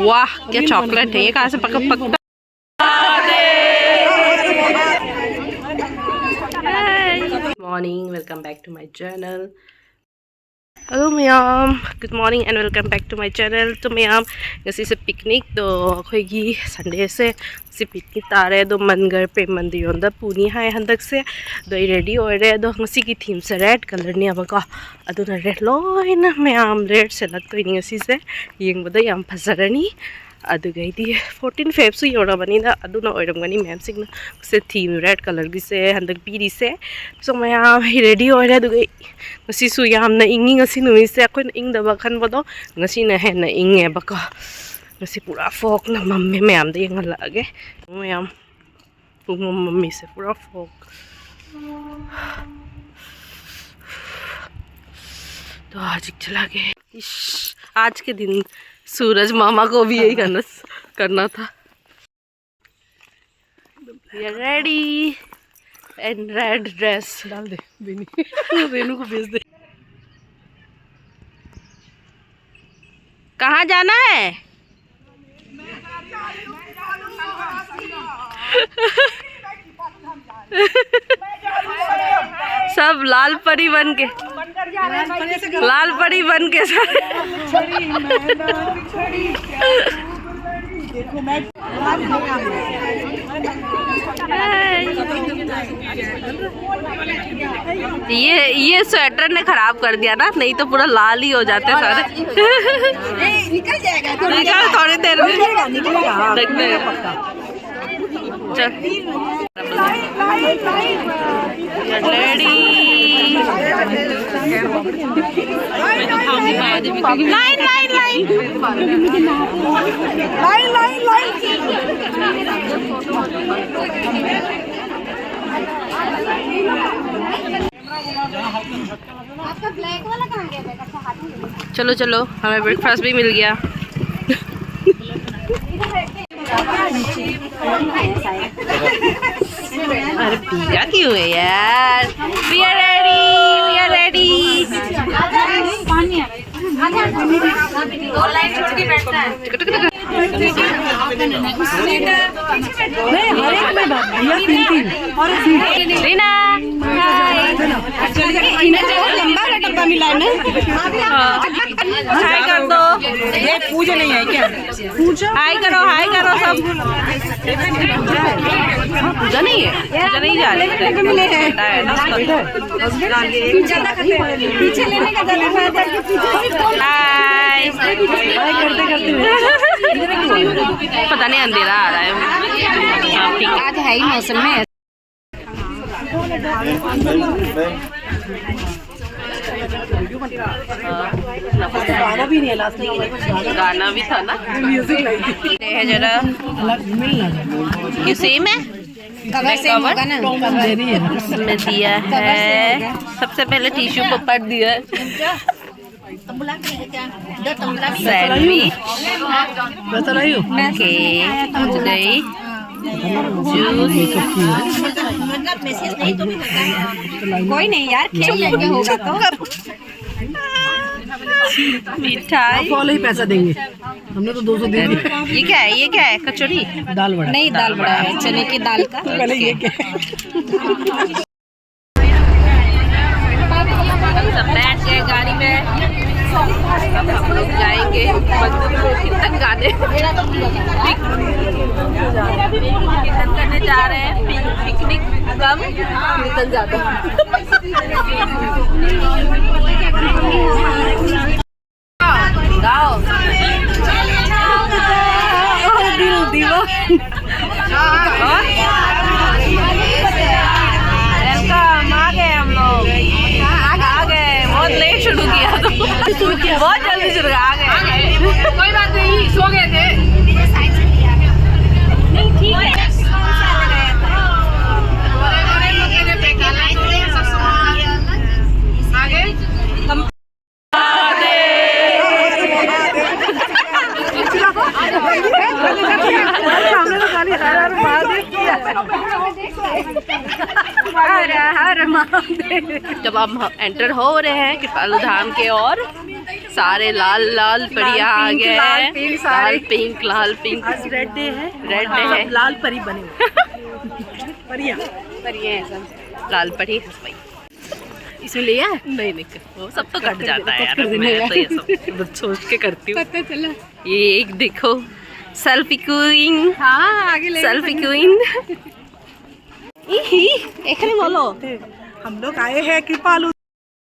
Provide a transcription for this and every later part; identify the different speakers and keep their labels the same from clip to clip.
Speaker 1: वाह क्या चॉकलेट है ये, कहाँ से पकड़ा? Morning, welcome back to my channel. Hello ma'am, good morning and welcome back to my channel. तो मैम ngasi पिकनिक तो अखोगी संडे से पिकनिक तारे दो मनगर प्रेम मंदिर पुनी है हंदक से दो रेडी होरे दो ngasi थीम से रेड कलर ने अब अदुना रेड लोइना मैम रेड से लगतोइनी ngasi से येंगबदा याम फजरनी अदुगैदी 14 फेब सु योरबनीना अदुना ओइरमगनी मैम सिंगना से थीम रेड कलर की से हंदक पीरी से सो मैम रेडी होरे दुगै ngasi सु यामना इंगी ngasi नुइ से अखोइन इंगदबा खनबदो ngasi ना हेना इंगे बका ngasi पूरा फॉग ना मम्मी मैम दे यंगलागे मैम पुंग मम्मी से पूरा फॉग। तो आज चला गए आज के दिन सूरज मामा को भी यही करना था। We are ready and red dress डाल दे रेनू को भेज दे। कहाँ जाना है? सब लाल परी बन के ये स्वेटर ने खराब कर दिया ना, नहीं तो पूरा लाल ही हो जाते सारे। निकल जाएगा थोड़ी देर में देखते हैं।
Speaker 2: आपका ब्लैक वाला कहाँ गया?
Speaker 1: चलो चलो हमें ब्रेकफास्ट भी मिल गया। अरे पिया क्यों है यार? We are ready। दो लाइन छोड़ के बैठता है। रीना लंबा डब्बा मिला है ना, हाय कर दो। ये पूजा नहीं है क्या? पूजा हाय करो सब। पूजा नहीं है, पूजा नहीं जा रही है। पीछे लेने का पता नहीं अंधेरा आ रहा है। आज है ही मौसम में। गाना भी था ना, है जरा ये सेम है इसमें दिया है। सबसे पहले टिश्यू पेपर दिया है, सैंडविच, कोई नहीं यार, खेल लेंगे होगा तो। मिठाई फॉलो ही पैसा देंगे, हमने तो 200 दे दिया। ये क्या है? कचौड़ी, दाल बड़ा? नहीं, दाल बड़ा है चने की दाल का। पहले ये क्या है? सब बैठ गए गाड़ी में, अब हम लोग जाएंगे कीर्तन गाने। कीर्तन करने जा रहे हैं, पिकनिक कम कीर्तन ज्यादा। गाओ दिल दीवा। वेलकम, आ गए हम लोग, आ गए। बहुत लेट शुरू किया तो बहुत जल्दी शुरू आ गए। कोई बात नहीं, सो गए थे। नहीं ठीक है। जब हम एंटर हो रहे हैं कृपालु धाम के, और सारे लाल लाल परियां आ गए हैं। लाल पिंक लाल पिंक।
Speaker 3: आज रेड डे है।
Speaker 1: रेड डे है।
Speaker 3: लाल परी बने हुए। परियां
Speaker 1: हैं सब। लाल परी भाई
Speaker 3: इसमें लिया है?
Speaker 1: नहीं नहीं, वो सब तो कट जाता है यार। मैं तो ये सब सोच के करती हूँ।
Speaker 2: पता चला।
Speaker 1: ये एक देखो सेल्फी क्वीन।
Speaker 2: हाँ आगे ले
Speaker 1: सेल्फी क्वीन। एखने बोलो।
Speaker 3: हम लोग आए हैं कृपालु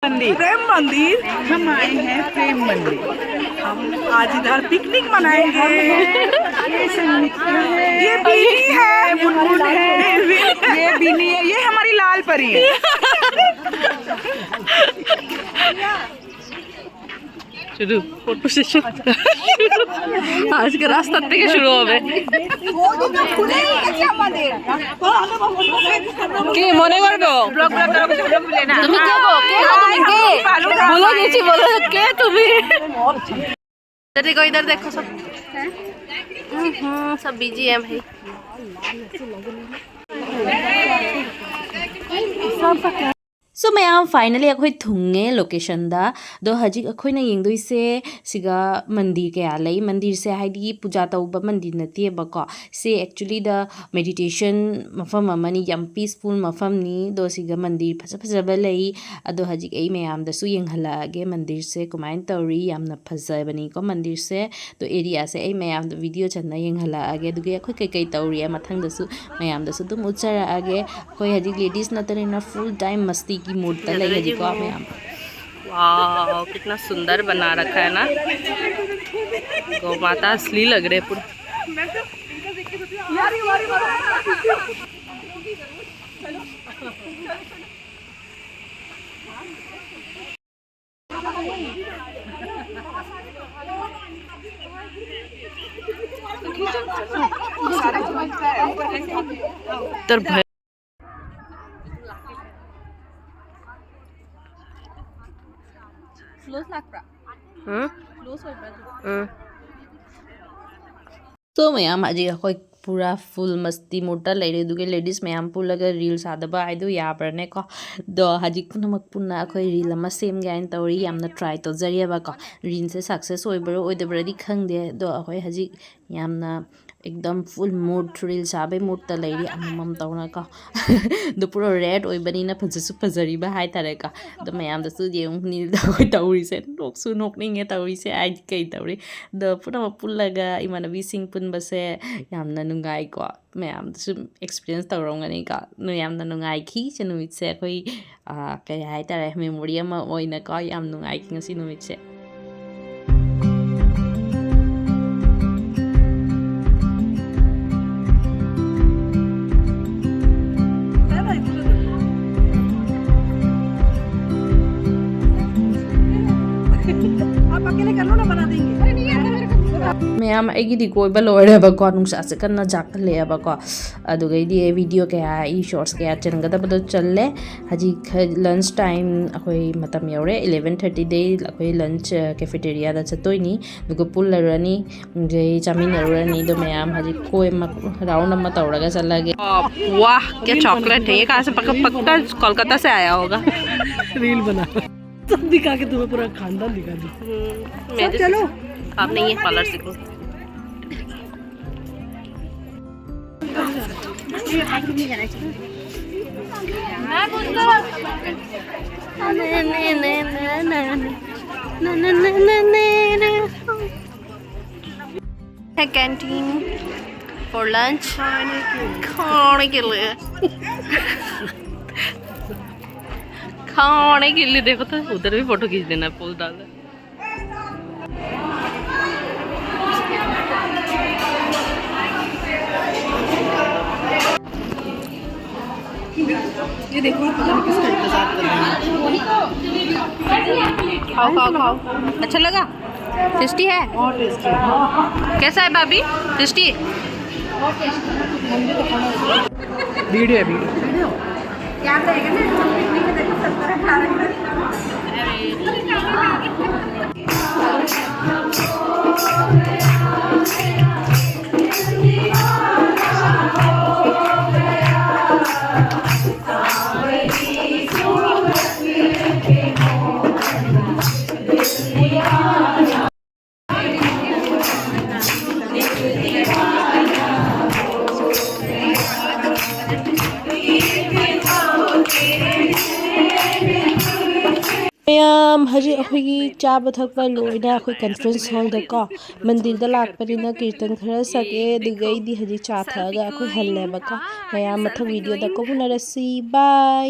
Speaker 3: मंदिर, प्रेम मंदिर। हम आए हैं प्रेम मंदिर। हम आज इधर पिकनिक मनाएंगे। ये बीनी है, बुनबुन है, ये बीनी है, ये हमारी लाल परी है।
Speaker 1: शुरू फोटो सेशन। आज का रास्ता থেকে শুরু হবে। কে মনে করবে? তুমি কে গো? কে গো তুমি কে? বলো গেছি বলো কে তুমি? इधर देखो सब। सब बिजी है भाई।
Speaker 4: So mayam finally akhoi thunge location da do hajik akhoi na yengdoi se siga mandir kaya lai mandir se haidi puja tauba mandir nati ba ko se actually the meditation mafam amani yam peaceful mafam ni do siga mandir phaja ba lai ado hajik ei mayam da su yenghala ge mandir se kumain tauri yamna phaja bani ko mandir se to area se ei mayam da video channa yenghala age duge akhoi kai tauri mathang da su mayam da su dum uchara age akhoi hajik ladies na tarina full time masti की mood लगी जी को आप यहाँ।
Speaker 1: वाह कितना सुंदर बना रखा है ना। गौ माता असली लग रहे पूरा। तर भय
Speaker 4: तो मैम आज अखोई पूरा फुल मस्ती मोटा लेरे दुगे लेडीज मैम पुलगा रील सादबा आइदो याबरने को दो हजिक पुनमक पुना अखोई रील अमा सेम गाइन तौरी यामना ट्राई तो जरियाबा को रील से सक्सेस ओइबरो ओइदबरदी खंगदे दो अखोई हजिक यामना एकदम फुल मूड रील साबे मूड त लेरी अमम तौना को दो पूरा रेड ओइबनी फजसु फजरीबा हाय तारे का दो मैम दसु जेउ नील दो तौरी से नोकसु नोकनिंगे तौरी से आई कई तौरी दो पूरा पुलगा इमानबी सिंग पुनबसे यामना नुंगाई को मैम दसु एक्सपीरियंस तौरंगनी का नु यामना नुंगाई खी से नुमित से कोई कई हाय तारे मेमोरी अमा ओइना को याम नुंगाई खी ngasi नुमित से
Speaker 3: आप अकेले कर लो ना, बना देंगे।
Speaker 4: मैम आईगी कोई लोरेबको नुसा से कन्ना जाखलेबको अदुगैदी वीडियो क्या ई शॉर्ट्स क्या चनगदबदो चलले हजी लंच टाइम अखोई मतम यौरे 11:30 दे अखोई लंच कैफेटेरिया दा चतोइनी दुगो पुल्लरनी जे चामिनरनी दो मैम हजी कोई राउंड अम्मा तौरगा चलगे।
Speaker 1: वाह क्या चॉकलेट है ये। कहाँ से पक्का कोलकाता से आया होगा।
Speaker 3: रील बना सब दिखा के तुम्हें पूरा खानदान दिखा दी।
Speaker 1: सब चलो आप नहीं है पार्लर सीखो। है कैंटीन फॉर लंच खाने के लिए। खाने के लिए देखो तो उधर भी फोटो खींच देना पुल डाल।
Speaker 3: ये देखो पता नहीं किसका इंतजार कर रहे हैं।
Speaker 1: खाओ खाओ खाओ। अच्छा लगा? टेस्टी है?
Speaker 3: बहुत टेस्टी है।
Speaker 1: कैसा है भाभी? टेस्टी?
Speaker 3: वीडियो है वीडियो।
Speaker 2: याद रहेगा ना पिकनिक में देखो सब तरह खा रहे हैं।
Speaker 4: Yeah.
Speaker 1: मैम हजी अखोगी चाब थकपा लोइना अखोई कॉन्फ्रेंस हॉल दको मंदिर दा लाकपनिना कीर्तन खरा सके दुगैदी हजी चा थगा अखोई हल्लेबका मैम मथक वीडियो दा को हुनरसी बाय।